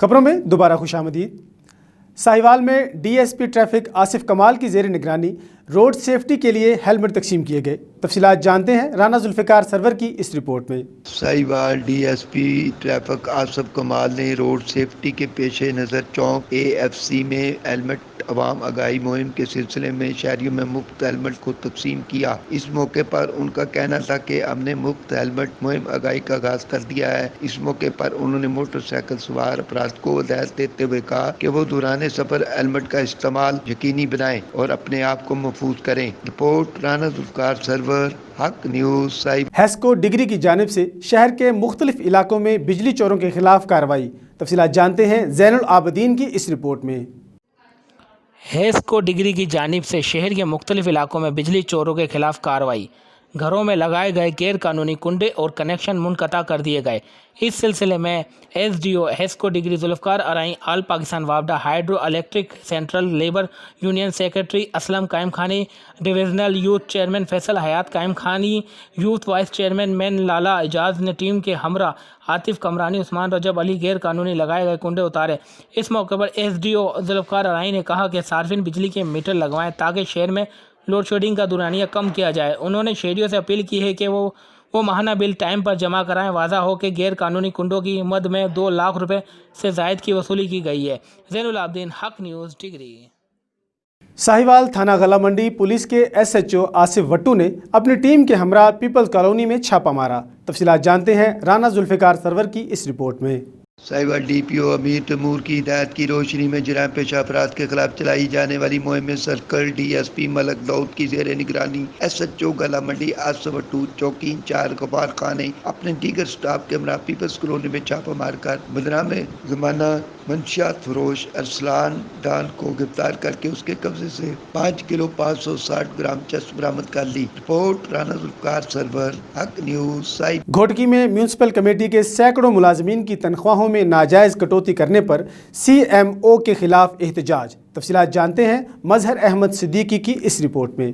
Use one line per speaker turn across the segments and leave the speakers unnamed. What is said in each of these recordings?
खबरों में दोबारा खुशामदीद। साहिवाल में डीएसपी ट्रैफिक आसिफ कमाल की ज़ेर निगरानी रोड सेफ्टी के लिए हेलमेट तकसीम किए गए। तफसीलात जानते हैं राना जुल्फ़िकार सरवर की इस रिपोर्ट में।
साहिवाल डीएसपी ट्रैफिक आसिफ कमाल ने रोड सेफ्टी के पेश नज़र चौक एएफसी में हेलमेट अवाम आगाही मुहिम के सिलसिले में शहरियों में मुफ्त हेलमेट को तकसीम किया। इस मौके पर उनका कहना था कि हमने मुफ्त हेलमेट मुहिम आगाही का आगाज कर दिया है। इस मौके पर उन्होंने मोटरसाइकिल सवार अफराद को हिदायत देते हुए कहा कि वो दौरान सफर हेलमेट का इस्तेमाल यकीनी बनाएं और अपने आप को महफूज करें। रिपोर्ट राना जुल्फ़िकार सरवर, हक न्यूज़ साहिब।
हेस्को डिग्री की जानिब से शहर के मुख्तलिफ इलाकों में बिजली चोरों के खिलाफ कार्रवाई। तफसीलात जानते हैं ज़ैनुल आबदीन की इस रिपोर्ट में।
हेस्को डिग्री की जानिब से शहर के मुख्तलिफ इलाकों में बिजली चोरों के खिलाफ कार्रवाई। घरों में लगाए गए गैर कानूनी कुंडे और कनेक्शन मुनक़ता कर दिए गए। इस सिलसिले में एसडीओ हेस्को डिग्री जुल्फ़िकार अराई, आल पाकिस्तान वापडा hydro electric central labour union secretary Aslam Qaim Khani, divisional youth chairman Faisal Hayat Qaim Khani, youth vice chairman Mian Lala Ejaz ने टीम के हमरा आतिफ कमरानी, उस्मान रजब अली गैर कानूनी लगाए गए कुंडे उतारे। इस मौके पर एसडीओ जुल्फ़िकार अराई ने कहा कि सार्फिन बिजली के मीटर लगवाएं ताकि शहर में लोड शेडिंग का दुरानिया कम किया जाए। उन्होंने शहरियों से अपील की है कि वो माहाना बिल टाइम पर जमा कराएं। वाज़ा हो कि गैर कानूनी कुंडों की मद में 2 लाख रुपए से ज़ायद की वसूली की गई है। ज़ैनुल आबदीन, हक न्यूज़ डिग्री।
साहिवाल थाना गला मंडी पुलिस के एसएचओ आसिफ वट्टू ने अपनी टीम के हमरा पीपल्स कॉलोनी में छापा मारा। तफसीलात जानते हैं राना जुल्फ़िकार सरवर की इस रिपोर्ट में।
साहिवाल डीपीओ अमीर तैमूर की हिदायत की रोशनी में जराइम पेशा अफराद के खिलाफ चलाई जाने वाली मुहिम में सर्कल डीएसपी मलक दाऊद की जेर निगरानी एसएचओ गला मंडी आसिफ वट्टू, चौकी इंचार्ज गफार खान ने अपने दीगर स्टाफ के हमरा पीपल्स कॉलोनी में छापा मारकर बदनाम जमाना मंशियात फरोश अरसलान डान को गिरफ्तार करके उसके कब्जे से 5 किलो 560 ग्राम चरस बरामद कर ली। रिपोर्ट राना जुल्फ़िकार सरवर, हक न्यूज़ साहिब।
घोटकी में म्यूनसिपल कमेटी के सैकड़ों मुलाजमीन की तनख्वाहों में नाजायज़ कटौती करने पर सीएमओ के खिलाफ एहतजाज। तफसीलात जानते हैं मजहर अहमद सिद्दीकी की इस रिपोर्ट में।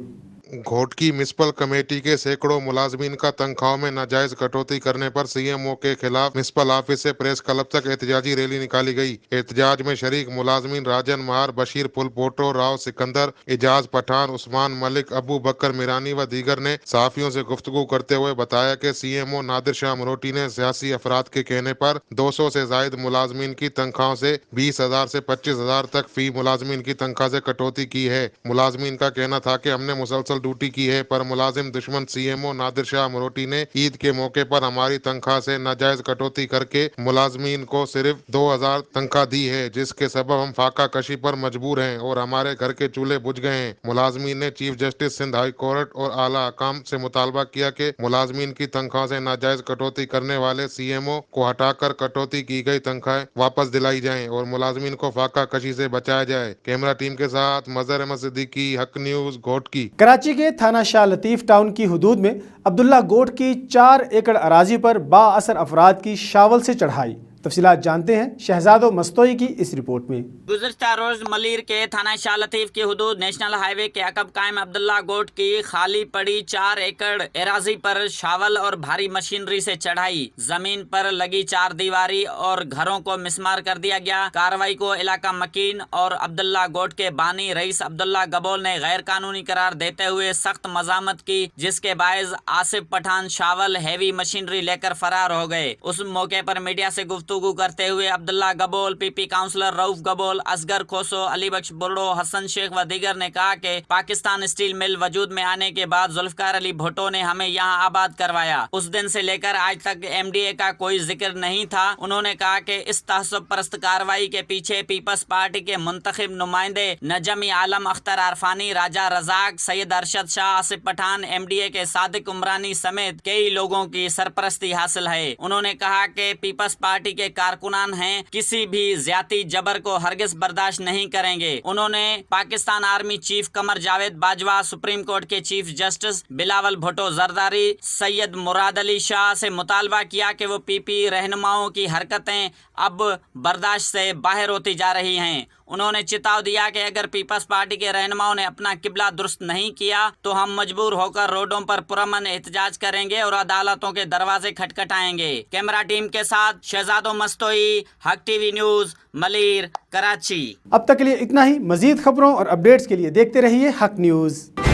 घोटकी म्यूनसिपल कमेटी के सैकड़ों मुलाजमीन का तनख्वाहों में नाजायज कटौती करने पर सीएमओ के खिलाफ म्यूनसिपल ऑफिस से प्रेस क्लब तक एहतजाजी रैली निकाली गई। एहतजाज में शरीक मुलाजमीन राजन महार, बशीर फुलपोटो, राव सिकंदर, एजाज पठान, उस्मान मलिक, अबू बकर मिरानी व दीगर ने सहाफियों से गुफ्तगू करते हुए बताया कि सीएमओ नादिर शाह मरोटी ने सियासी अफराद के कहने पर 200 से जायद मुलाजमीन की तनख्वाहों से 20,000 से 25,000 तक फी मुलाजमीन की तनख्वाह से कटौती की है। मुलाजमीन का कहना था कि हमने मुसलसल ड्यूटी की है पर मुलाजिम दुश्मन सीएमओ नादिर शाह मरोटी ने ईद के मौके पर हमारी तनख्वाह से नाजायज कटौती करके मुलाजमीन को सिर्फ 2,000 तनख्वाह दी है, जिसके सबब हम फाका कशी पर मजबूर हैं और हमारे घर के चूल्हे बुझ गए हैं। मुलाजमीन ने chief justice Sindh high court और आला हकाम से मुतालबा किया कि मुलाजमीन की तनख्वाह से नाजायज कटौती करने वाले सीएमओ को हटाकर कटौती की गई तनख्वाह वापस दिलाई जाए और मुलाजमीन को फाका कशी से बचाया जाए। कैमरा टीम के साथ मजहर अहमद सिद्दीकी, हक न्यूज़, घोटकी।
कराची के थाना शाह लतीफ़ टाउन की हुदूद में अब्दुल्ला गोट की 4 एकड़ अराजी पर बाअसर अफराद की शावल से चढ़ाई। तफसीलात जानते हैं शहजादो मस्तोई की इस रिपोर्ट में।
गुज़श्ता रोज मलीर के थाना शाह लतीफ़ की हुदूद नेशनल हाईवे के अकब कायम अब्दुल्ला गोट की खाली पड़ी 4 एकड़ एराजी पर शावल और भारी मशीनरी से चढ़ाई। जमीन पर लगी 4 दीवारी और घरों को मिसमार कर दिया गया। कार्रवाई को इलाका मकीन और अब्दुल्ला गोट के बानी रईस अब्दुल्ला गबोल ने गैर कानूनी करार देते हुए सख्त मजामत की, जिसके बायस आसिफ पठान शावल हैवी मशीनरी लेकर फरार हो गए। उस मौके पर मीडिया से गुफ्तगू करते हुए अब्दुल्ला गबोल, पीपी काउंसलर रऊफ गबोल, असगर खोसो, अली बख्श बुर्रो, हसन शेख व दीगर ने कहा कि पाकिस्तान स्टील मिल वजूद में आने के बाद जुल्फकार अली भुट्टो ने हमें यहाँ आबाद करवाया। उस दिन से लेकर आज तक एमडीए का कोई जिक्र नहीं था। उन्होंने कहा कि इस तहस्सुब परस्त कार्रवाई के पीछे पीपल्स पार्टी के मुंतखब नुमाइंदे नजमी आलम, अख्तर आरफानी, राजा रजाक, सैयद अरशद शाह, आसिफ पठान, एमडीए के सादिक उमरानी समेत कई लोगों की सरपरस्ती हासिल है। उन्होंने कहा कि पीपल्स पार्टी के कारकुनान हैं, किसी भी ज्यादती जबर को हरगिज बर्दाश्त नहीं करेंगे। उन्होंने Pakistan army chief Qamar Javed Bajwa, supreme court के चीफ जस्टिस बिलावल भुट्टो जरदारी, सैयद मुराद अली शाह से मुतालबा किया कि वो पीपी रहनुमाओं की हरकतें अब बर्दाश्त से बाहर होती जा रही हैं। उन्होंने चिताव दिया कि अगर पीपल्स पार्टी के रहनुमाओं ने अपना किबला दुरुस्त नहीं किया तो हम मजबूर होकर रोडों पर पुरअमन एहतजाज करेंगे और अदालतों के दरवाजे खटखटाएंगे। कैमरा टीम के साथ शहजादो मस्तोई, हक टीवी न्यूज, मलीर, कराची।
अब तक के लिए इतना ही। मजीद खबरों और अपडेट्स के लिए देखते रहिए हक न्यूज़।